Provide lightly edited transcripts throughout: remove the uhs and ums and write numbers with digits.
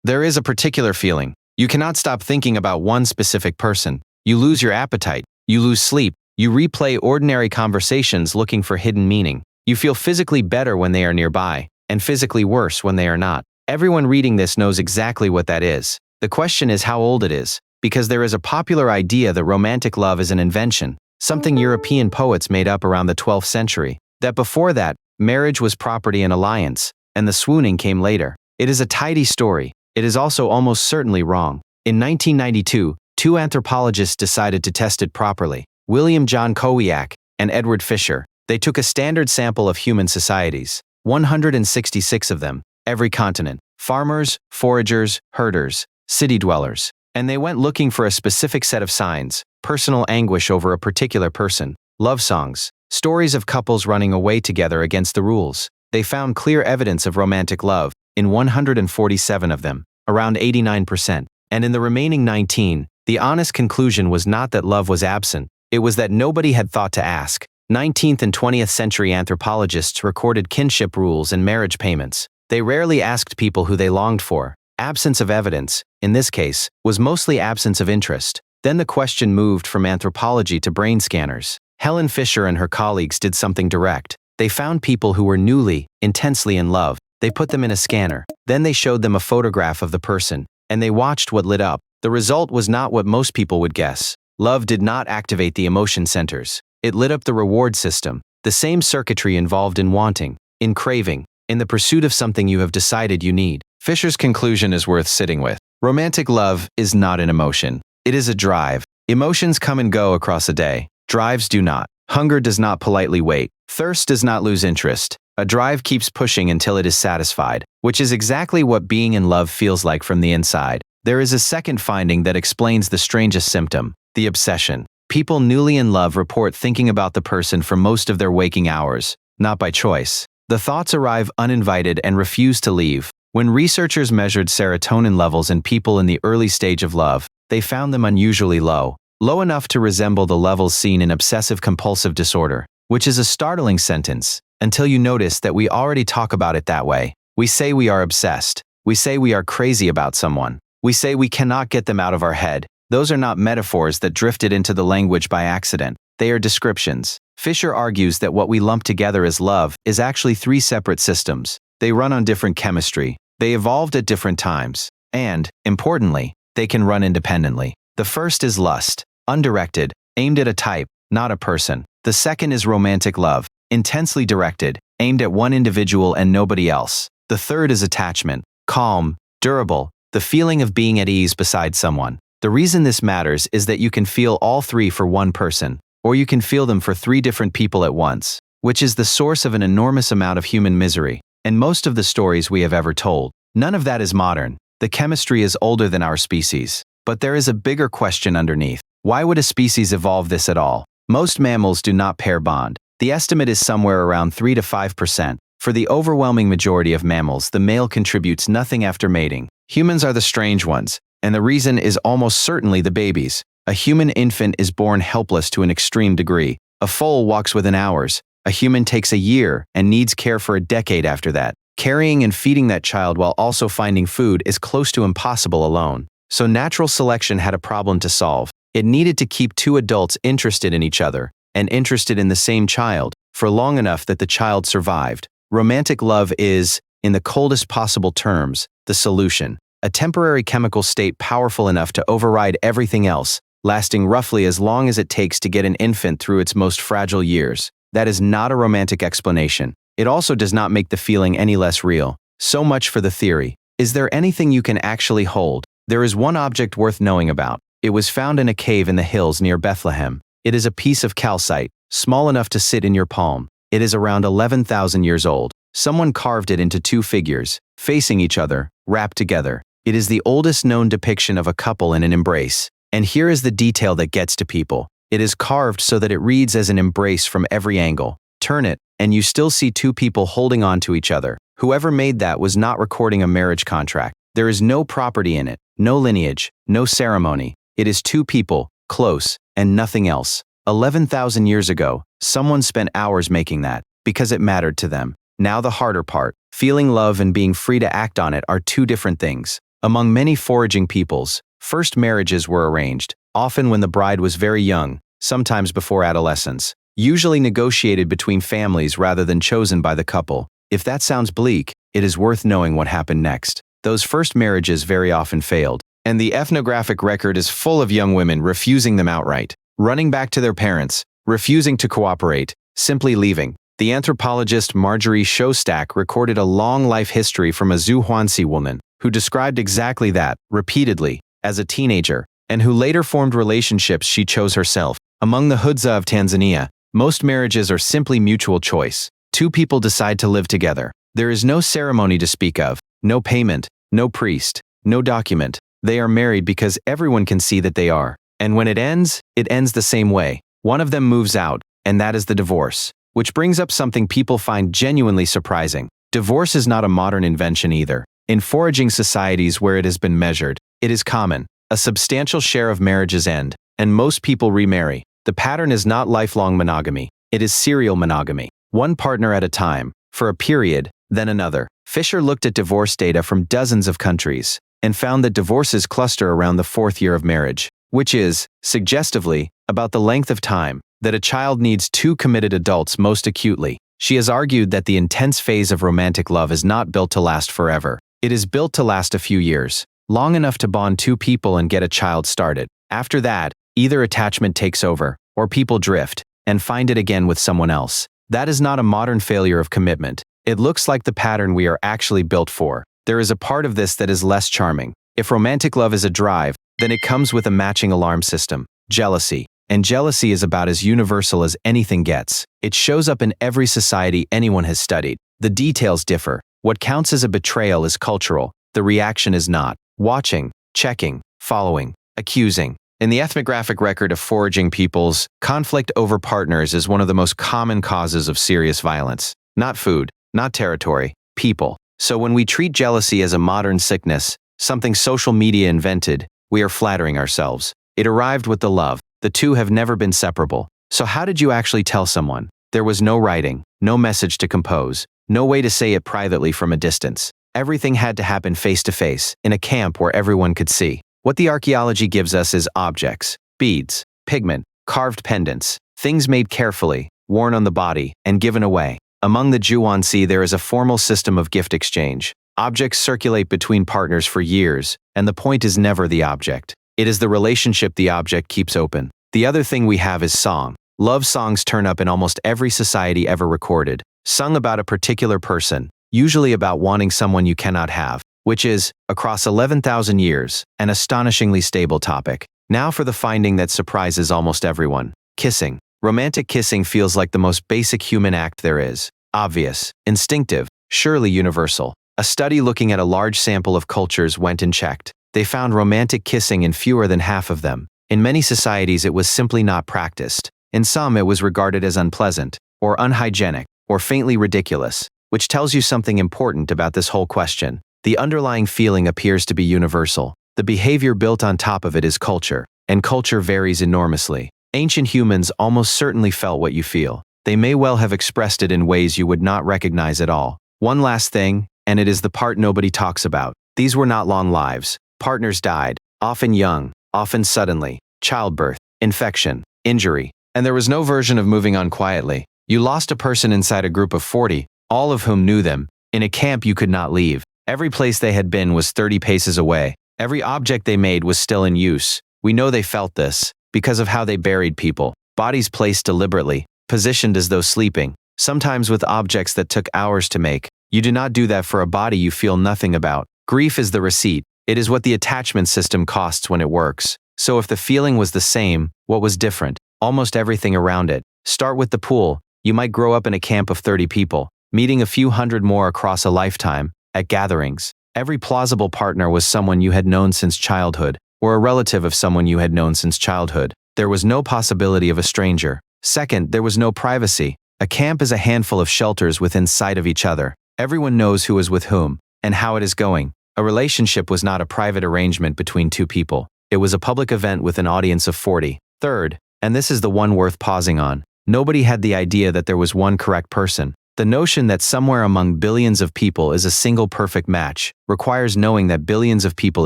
There is a particular feeling. You cannot stop thinking about one specific person. You lose your appetite. You lose sleep. You replay ordinary conversations looking for hidden meaning. You feel physically better when they are nearby, and physically worse when they are not. Everyone reading this knows exactly what that is. The question is how old it is, because there is a popular idea that romantic love is an invention, something European poets made up around the 12th century, that before that, marriage was property and alliance, and the swooning came later. It is a tidy story. It is also almost certainly wrong. In 1992, two anthropologists decided to test it properly, William John Kowiak and Edward Fisher. They took a standard sample of human societies, 166 of them, every continent, farmers, foragers, herders, city dwellers, and they went looking for a specific set of signs, personal anguish over a particular person, love songs, stories of couples running away together against the rules. They found clear evidence of romantic love in 147 of them, around 89%, and in the remaining 19, the honest conclusion was not that love was absent, it was that nobody had thought to ask. 19th and 20th century anthropologists recorded kinship rules and marriage payments. They rarely asked people who they longed for. Absence of evidence, in this case, was mostly absence of interest. Then the question moved from anthropology to brain scanners. Helen Fisher and her colleagues did something direct. They found people who were newly, intensely in love. They put them in a scanner. Then they showed them a photograph of the person, and they watched what lit up. The result was not what most people would guess. Love did not activate the emotion centers. It lit up the reward system, the same circuitry involved in wanting, in craving, in the pursuit of something you have decided you need. Fisher's conclusion is worth sitting with. Romantic love is not an emotion. It is a drive. Emotions come and go across a day. Drives do not. Hunger does not politely wait. Thirst does not lose interest. A drive keeps pushing until it is satisfied, which is exactly what being in love feels like from the inside. There is a second finding that explains the strangest symptom, the obsession. People newly in love report thinking about the person for most of their waking hours, not by choice. The thoughts arrive uninvited and refuse to leave. When researchers measured serotonin levels in people in the early stage of love, they found them unusually low, low enough to resemble the levels seen in obsessive-compulsive disorder, which is a startling sentence, until you notice that we already talk about it that way. We say we are obsessed. We say we are crazy about someone. We say we cannot get them out of our head. Those are not metaphors that drifted into the language by accident. They are descriptions. Fisher argues that what we lump together as love is actually three separate systems. They run on different chemistry. They evolved at different times. And, importantly, they can run independently. The first is lust, undirected, aimed at a type, not a person. The second is romantic love, intensely directed, aimed at one individual and nobody else. The third is attachment, calm, durable, the feeling of being at ease beside someone. The reason this matters is that you can feel all three for one person, or you can feel them for three different people at once, which is the source of an enormous amount of human misery, and most of the stories we have ever told. None of that is modern. The chemistry is older than our species. But there is a bigger question underneath. Why would a species evolve this at all? Most mammals do not pair bond. The estimate is somewhere around 3 to 5%. For the overwhelming majority of mammals, the male contributes nothing after mating. Humans are the strange ones, and the reason is almost certainly the babies. A human infant is born helpless to an extreme degree. A foal walks within hours. A human takes a year and needs care for a decade after that. Carrying and feeding that child while also finding food is close to impossible alone. So natural selection had a problem to solve. It needed to keep two adults interested in each other and interested in the same child for long enough that the child survived. Romantic love is, in the coldest possible terms, the solution. A temporary chemical state powerful enough to override everything else, lasting roughly as long as it takes to get an infant through its most fragile years. That is not a romantic explanation. It also does not make the feeling any less real. So much for the theory. Is there anything you can actually hold? There is one object worth knowing about. It was found in a cave in the hills near Bethlehem. It is a piece of calcite, small enough to sit in your palm. It is around 11,000 years old. Someone carved it into two figures, facing each other, wrapped together. It is the oldest known depiction of a couple in an embrace. And here is the detail that gets to people. It is carved so that it reads as an embrace from every angle. Turn it, and you still see two people holding on to each other. Whoever made that was not recording a marriage contract. There is no property in it, no lineage, no ceremony. It is two people, close, and nothing else. 11,000 years ago, someone spent hours making that, because it mattered to them. Now the harder part. Feeling love and being free to act on it are two different things. Among many foraging peoples, first marriages were arranged, often when the bride was very young, sometimes before adolescence, usually negotiated between families rather than chosen by the couple. If that sounds bleak, it is worth knowing what happened next. Those first marriages very often failed, and the ethnographic record is full of young women refusing them outright, running back to their parents, refusing to cooperate, simply leaving. The anthropologist Marjorie Shostak recorded a long life history from a Zuhwansi woman who described exactly that, repeatedly, as a teenager, and who later formed relationships she chose herself. Among the Hudza of Tanzania, most marriages are simply mutual choice. Two people decide to live together. There is no ceremony to speak of, no payment, no priest, no document. They are married because everyone can see that they are. And when it ends the same way. One of them moves out, and that is the divorce. Which brings up something people find genuinely surprising. Divorce is not a modern invention either. In foraging societies where it has been measured, it is common. A substantial share of marriages end, and most people remarry. The pattern is not lifelong monogamy. It is serial monogamy. One partner at a time, for a period, then another. Fisher looked at divorce data from dozens of countries and found that divorces cluster around the fourth year of marriage, which is, suggestively, about the length of time that a child needs two committed adults most acutely. She has argued that the intense phase of romantic love is not built to last forever. It is built to last a few years, long enough to bond two people and get a child started. After that, either attachment takes over, or people drift and find it again with someone else. That is not a modern failure of commitment. It looks like the pattern we are actually built for. There is a part of this that is less charming. If romantic love is a drive, then it comes with a matching alarm system: jealousy. And jealousy is about as universal as anything gets. It shows up in every society anyone has studied. The details differ. What counts as a betrayal is cultural. The reaction is not. Watching, checking, following, accusing. In the ethnographic record of foraging peoples, conflict over partners is one of the most common causes of serious violence. Not food, not territory, people. So when we treat jealousy as a modern sickness, something social media invented, we are flattering ourselves. It arrived with the love. The two have never been separable. So how did you actually tell someone? There was no writing, no message to compose, no way to say it privately from a distance. Everything had to happen face to face, in a camp where everyone could see. What the archaeology gives us is objects, beads, pigment, carved pendants, things made carefully, worn on the body, and given away. Among the Juwansi there is a formal system of gift exchange. Objects circulate between partners for years, and the point is never the object. It is the relationship the object keeps open. The other thing we have is song. Love songs turn up in almost every society ever recorded, sung about a particular person, usually about wanting someone you cannot have, which is, across 11,000 years, an astonishingly stable topic. Now for the finding that surprises almost everyone. Kissing. Romantic kissing feels like the most basic human act there is. Obvious, instinctive, surely universal. A study looking at a large sample of cultures went and checked. They found romantic kissing in fewer than half of them. In many societies it was simply not practiced. In some it was regarded as unpleasant, or unhygienic, or faintly ridiculous, which tells you something important about this whole question. The underlying feeling appears to be universal. The behavior built on top of it is culture, and culture varies enormously. Ancient humans almost certainly felt what you feel. They may well have expressed it in ways you would not recognize at all. One last thing, and it is the part nobody talks about. These were not long lives. Partners died, often young, often suddenly. Childbirth, infection, injury. And there was no version of moving on quietly. You lost a person inside a group of 40, all of whom knew them. In a camp you could not leave. Every place they had been was 30 paces away. Every object they made was still in use. We know they felt this, because of how they buried people. Bodies placed deliberately, positioned as though sleeping, sometimes with objects that took hours to make. You do not do that for a body you feel nothing about. Grief is the receipt. It is what the attachment system costs when it works. So if the feeling was the same, what was different? Almost everything around it. Start with the pool. You might grow up in a camp of 30 people, meeting a few hundred more across a lifetime. At gatherings, every plausible partner was someone you had known since childhood, or a relative of someone you had known since childhood. There was no possibility of a stranger. Second, there was no privacy. A camp is a handful of shelters within sight of each other. Everyone knows who is with whom, and how it is going. A relationship was not a private arrangement between two people. It was a public event with an audience of 40. Third, and this is the one worth pausing on, nobody had the idea that there was one correct person. The notion that somewhere among billions of people is a single perfect match requires knowing that billions of people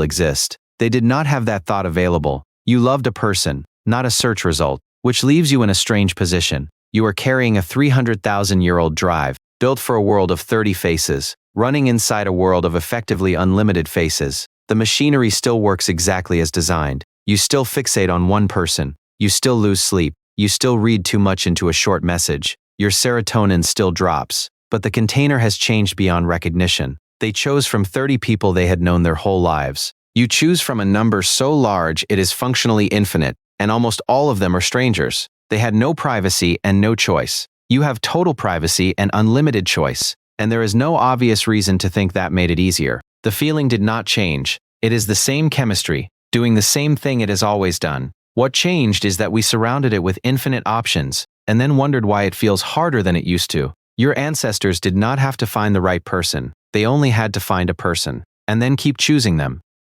exist. They did not have that thought available. You loved a person, not a search result, which leaves you in a strange position. You are carrying a 300,000-year-old drive, built for a world of 30 faces, running inside a world of effectively unlimited faces. The machinery still works exactly as designed. You still fixate on one person. You still lose sleep. You still read too much into a short message. Your serotonin still drops. But the container has changed beyond recognition. They chose from 30 people they had known their whole lives. You choose from a number so large it is functionally infinite, and almost all of them are strangers. They had no privacy and no choice. You have total privacy and unlimited choice, and there is no obvious reason to think that made it easier. The feeling did not change. It is the same chemistry, doing the same thing it has always done. What changed is that we surrounded it with infinite options, and then wondered why it feels harder than it used to. Your ancestors did not have to find the right person. They only had to find a person, and then keep choosing them.